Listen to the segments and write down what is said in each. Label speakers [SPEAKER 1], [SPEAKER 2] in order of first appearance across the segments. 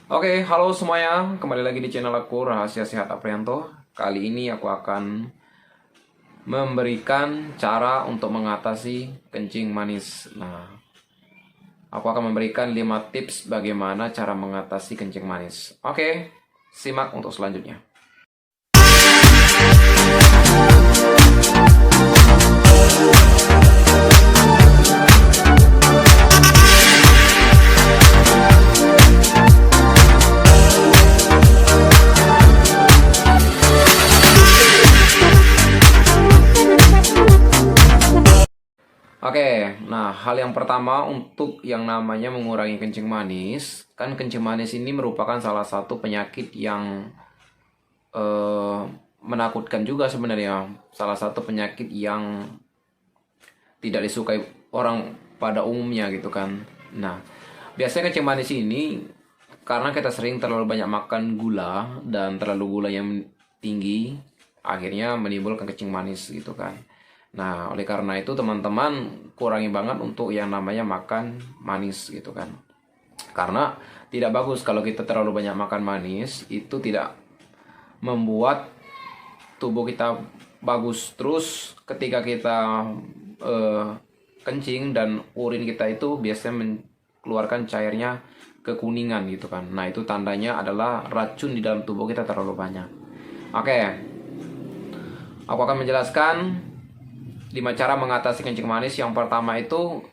[SPEAKER 1] Oke, halo semuanya. Kembali lagi di channel aku Rahasia Sehat Aprianto. Kali ini aku akan memberikan cara untuk mengatasi kencing manis. Nah, aku akan memberikan 5 tips bagaimana cara mengatasi kencing manis. Oke, simak untuk selanjutnya. Oke, nah hal yang pertama untuk yang namanya mengurangi kencing manis, kan kencing manis ini merupakan salah satu penyakit yang eh, menakutkan juga sebenarnya. Salah satu penyakit yang tidak disukai orang pada umumnya gitu kan. Nah, biasanya kencing manis ini karena kita sering terlalu banyak makan gula dan terlalu gula yang tinggi, akhirnya menimbulkan kencing manis gitu kan. Nah, oleh karena itu teman-teman kurangi banget untuk yang namanya makan manis gitu kan. Karena tidak bagus kalau kita terlalu banyak makan manis, itu tidak membuat tubuh kita bagus. Terus ketika kita eh, kencing dan urin kita itu biasanya mengeluarkan cairnya kekuningan gitu kan. Nah, itu tandanya adalah racun di dalam tubuh kita terlalu banyak. Oke, aku akan menjelaskan 5 cara mengatasi kencing manis. Yang pertama itu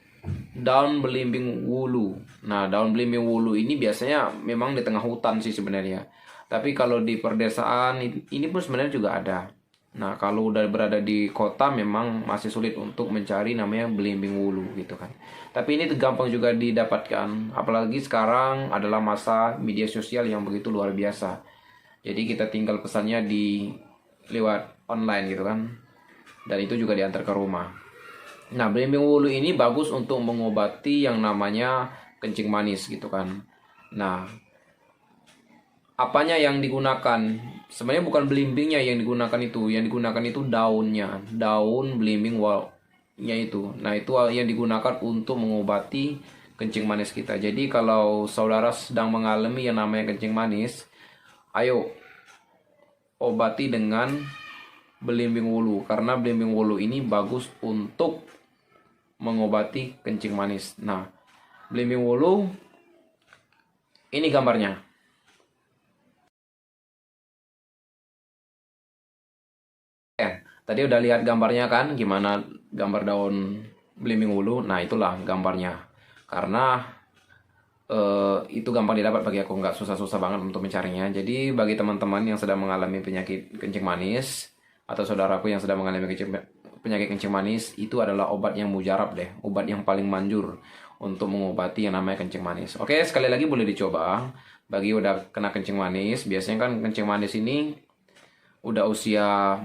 [SPEAKER 1] daun belimbing wulu. Nah, daun belimbing wulu ini biasanya memang di tengah hutan sih sebenarnya. Tapi kalau di perdesaan ini pun sebenarnya juga ada. Nah, kalau udah berada di kota memang masih sulit untuk mencari namanya belimbing wulu gitu kan. Tapi ini gampang juga didapatkan. Apalagi sekarang adalah masa media sosial yang begitu luar biasa. Jadi kita tinggal pesannya di lewat online gitu kan. Dan itu juga diantar ke rumah. Nah, belimbing wulu ini bagus untuk mengobati yang namanya kencing manis gitu kan. Nah, apanya yang digunakan? Sebenarnya bukan belimbingnya yang digunakan itu. Yang digunakan itu daunnya. Daun belimbing wulunya itu. Nah, itu yang digunakan untuk mengobati kencing manis kita. Jadi kalau saudara sedang mengalami yang namanya kencing manis, ayo obati dengan belimbing wulu. Karena belimbing wulu ini bagus untuk mengobati kencing manis. Nah, belimbing wulu ini gambarnya. Tadi udah lihat gambarnya kan, gimana gambar daun belimbing wulu. Nah, itulah gambarnya. Karena itu gampang didapat bagi aku, nggak susah-susah banget untuk mencarinya. Jadi bagi teman-teman yang sedang mengalami penyakit kencing manis atau saudaraku yang sedang mengalami penyakit kencing manis, itu adalah obat yang mujarab deh, obat yang paling manjur untuk mengobati yang namanya kencing manis. Oke, sekali lagi boleh dicoba. Bagi udah kena kencing manis, biasanya kan kencing manis ini udah usia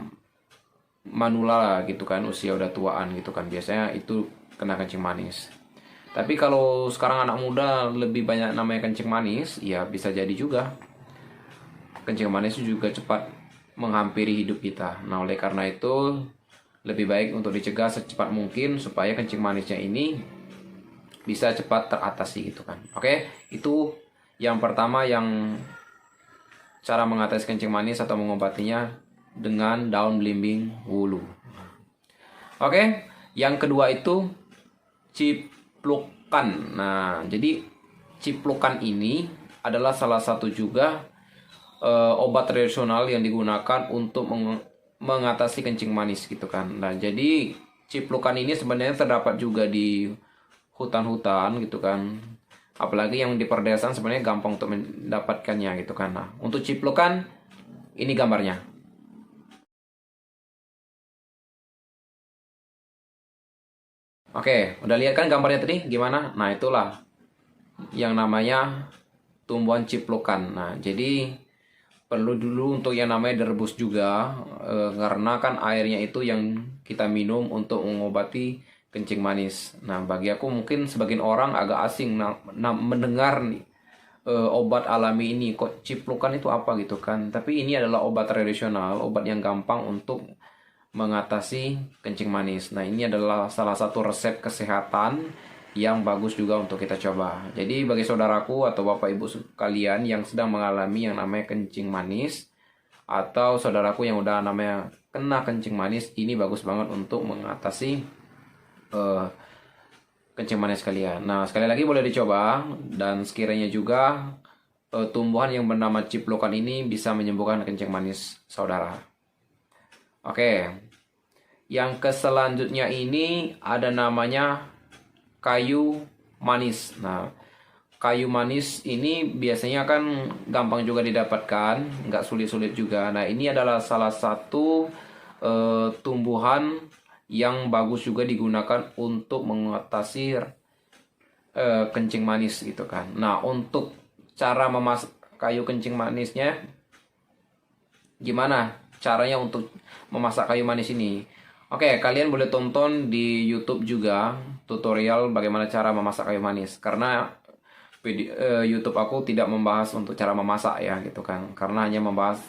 [SPEAKER 1] manula lah gitu kan, usia udah tuaan gitu kan. Biasanya itu kena kencing manis. Tapi kalau sekarang anak muda lebih banyak namanya kencing manis, ya bisa jadi juga. Kencing manis juga cepat menghampiri hidup kita. Nah, oleh karena itu lebih baik untuk dicegah secepat mungkin supaya kencing manisnya ini bisa cepat teratasi gitu kan. Oke, itu yang pertama, yang cara mengatasi kencing manis atau mengobatinya dengan daun belimbing wulu. Oke, yang kedua itu ciplukan. Nah, jadi ciplukan ini adalah salah satu juga obat tradisional yang digunakan untuk mengatasi kencing manis gitu kan. Nah, jadi ciplukan ini sebenarnya terdapat juga di hutan-hutan gitu kan. Apalagi yang di perdesaan sebenarnya gampang untuk mendapatkannya gitu kan. Nah, untuk ciplukan ini gambarnya. Oke, udah lihat kan gambarnya tadi gimana? Nah, itulah yang namanya tumbuhan ciplukan. Nah, jadi perlu dulu untuk yang namanya direbus juga, karena kan airnya itu yang kita minum untuk mengobati kencing manis. Nah, bagi aku mungkin sebagian orang agak asing mendengar nih, obat alami ini, kok ciplukan itu apa gitu kan. Tapi ini adalah obat tradisional, obat yang gampang untuk mengatasi kencing manis. Nah, ini adalah salah satu resep kesehatan yang bagus juga untuk kita coba. Jadi bagi saudaraku atau bapak ibu kalian yang sedang mengalami yang namanya kencing manis, atau saudaraku yang udah namanya kena kencing manis, ini bagus banget untuk mengatasi eh, kencing manis kalian. Nah, sekali lagi boleh dicoba, dan sekiranya juga tumbuhan yang bernama ciplokan ini bisa menyembuhkan kencing manis saudara. Oke, yang selanjutnya ini ada namanya kayu manis. Nah, kayu manis ini biasanya kan gampang juga didapatkan, nggak sulit-sulit juga. Nah, ini adalah salah satu tumbuhan yang bagus juga digunakan untuk mengatasi kencing manis gitu kan. Nah, untuk cara memasak kayu kencing manisnya, gimana caranya untuk memasak kayu manis ini? Oke, kalian boleh tonton di YouTube juga tutorial bagaimana cara memasak kayu manis. Karena YouTube aku tidak membahas untuk cara memasak ya gitu kan. Karena hanya membahas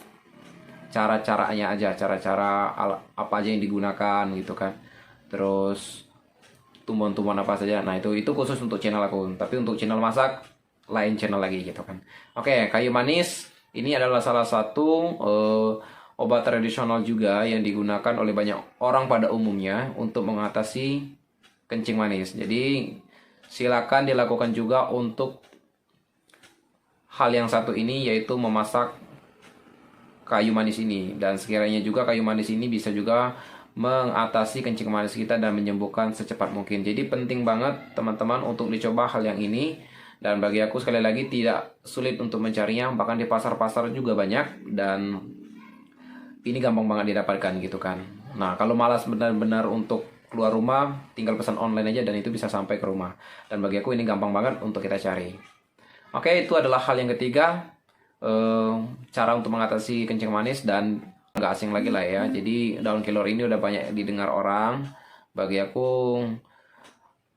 [SPEAKER 1] cara-caranya aja, cara-cara apa aja yang digunakan gitu kan. Terus tumbuhan-tumbuhan apa saja. Nah, itu khusus untuk channel aku. Tapi untuk channel masak lain channel lagi gitu kan. Oke, kayu manis ini adalah salah satu obat tradisional juga yang digunakan oleh banyak orang pada umumnya untuk mengatasi kencing manis. Jadi silakan dilakukan juga untuk hal yang satu ini, yaitu memasak kayu manis ini. Dan sekiranya juga kayu manis ini bisa juga mengatasi kencing manis kita dan menyembuhkan secepat mungkin. Jadi penting banget teman-teman untuk dicoba hal yang ini. Dan bagi aku sekali lagi tidak sulit untuk mencarinya, bahkan di pasar-pasar juga banyak, dan ini gampang banget didapatkan gitu kan. Nah, kalau malas benar-benar untuk keluar rumah, tinggal pesan online aja dan itu bisa sampai ke rumah. Dan bagi aku ini gampang banget untuk kita cari. Oke, itu adalah hal yang ketiga, cara untuk mengatasi kencing manis, dan nggak asing lagi lah ya. Jadi daun kelor ini udah banyak didengar orang. Bagi aku,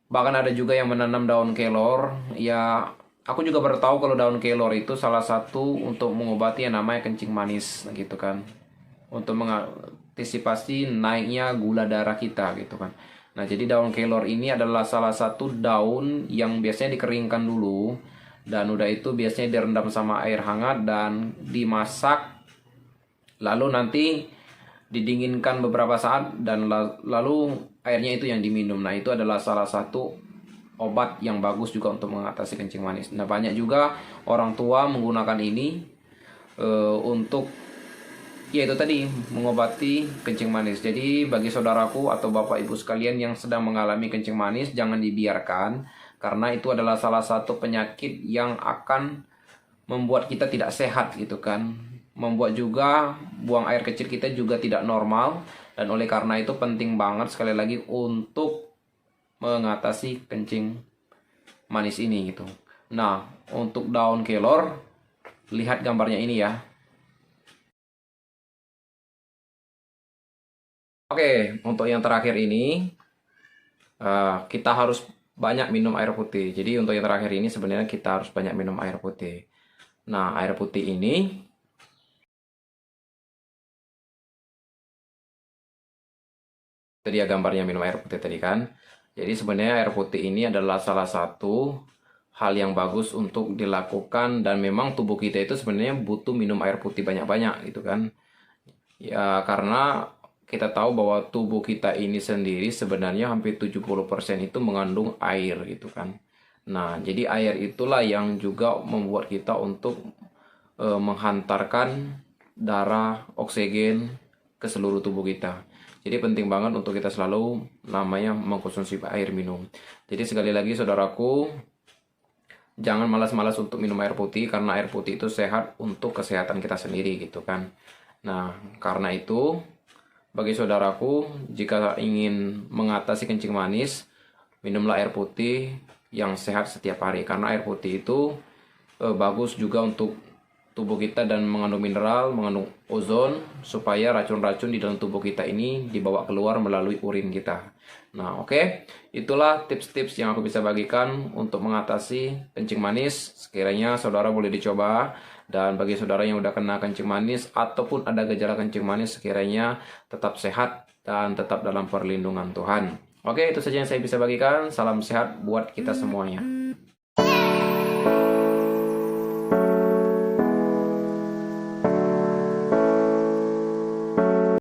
[SPEAKER 1] bahkan ada juga yang menanam daun kelor. Ya, aku juga baru tahu kalau daun kelor itu salah satu untuk mengobati yang namanya kencing manis gitu kan. Untuk mengantisipasi naiknya gula darah kita gitu kan. Nah, jadi daun kelor ini adalah salah satu daun yang biasanya dikeringkan dulu, dan udah itu biasanya direndam sama air hangat dan dimasak, lalu nanti didinginkan beberapa saat, dan lalu airnya itu yang diminum. Nah, itu adalah salah satu obat yang bagus juga untuk mengatasi kencing manis. Nah, banyak juga orang tua menggunakan ini untuk ya itu tadi, mengobati kencing manis. Jadi bagi saudaraku atau bapak ibu sekalian yang sedang mengalami kencing manis, jangan dibiarkan, karena itu adalah salah satu penyakit yang akan membuat kita tidak sehat gitu kan. Membuat juga buang air kecil kita juga tidak normal, dan oleh karena itu penting banget sekali lagi untuk mengatasi kencing manis ini gitu. Nah, untuk daun kelor, lihat gambarnya ini ya. Oke, untuk yang terakhir ini kita harus banyak minum air putih. Jadi untuk yang terakhir ini sebenarnya kita harus banyak minum air putih. Nah, air putih ini tadi ya gambarnya minum air putih tadi kan. Jadi sebenarnya air putih ini adalah salah satu hal yang bagus untuk dilakukan, dan memang tubuh kita itu sebenarnya butuh minum air putih banyak-banyak gitu kan. Ya, karena kita tahu bahwa tubuh kita ini sendiri sebenarnya hampir 70% itu mengandung air gitu kan. Nah, jadi air itulah yang juga membuat kita untuk menghantarkan darah, oksigen ke seluruh tubuh kita. Jadi penting banget untuk kita selalu namanya mengkonsumsi air minum. Jadi sekali lagi saudaraku, jangan malas-malas untuk minum air putih, karena air putih itu sehat untuk kesehatan kita sendiri gitu kan. Nah, karena itu bagi saudaraku, jika ingin mengatasi kencing manis, minumlah air putih yang sehat setiap hari, karena air putih itu bagus juga untuk tubuh kita dan mengandung mineral, mengandung ozon, supaya racun-racun di dalam tubuh kita ini dibawa keluar melalui urin kita. Nah, oke. Itulah tips-tips yang aku bisa bagikan untuk mengatasi kencing manis. Sekiranya saudara boleh dicoba. Dan bagi saudara yang udah kena kencing manis ataupun ada gejala kencing manis, sekiranya tetap sehat dan tetap dalam perlindungan Tuhan. Oke, itu saja yang saya bisa bagikan. Salam sehat buat kita semuanya.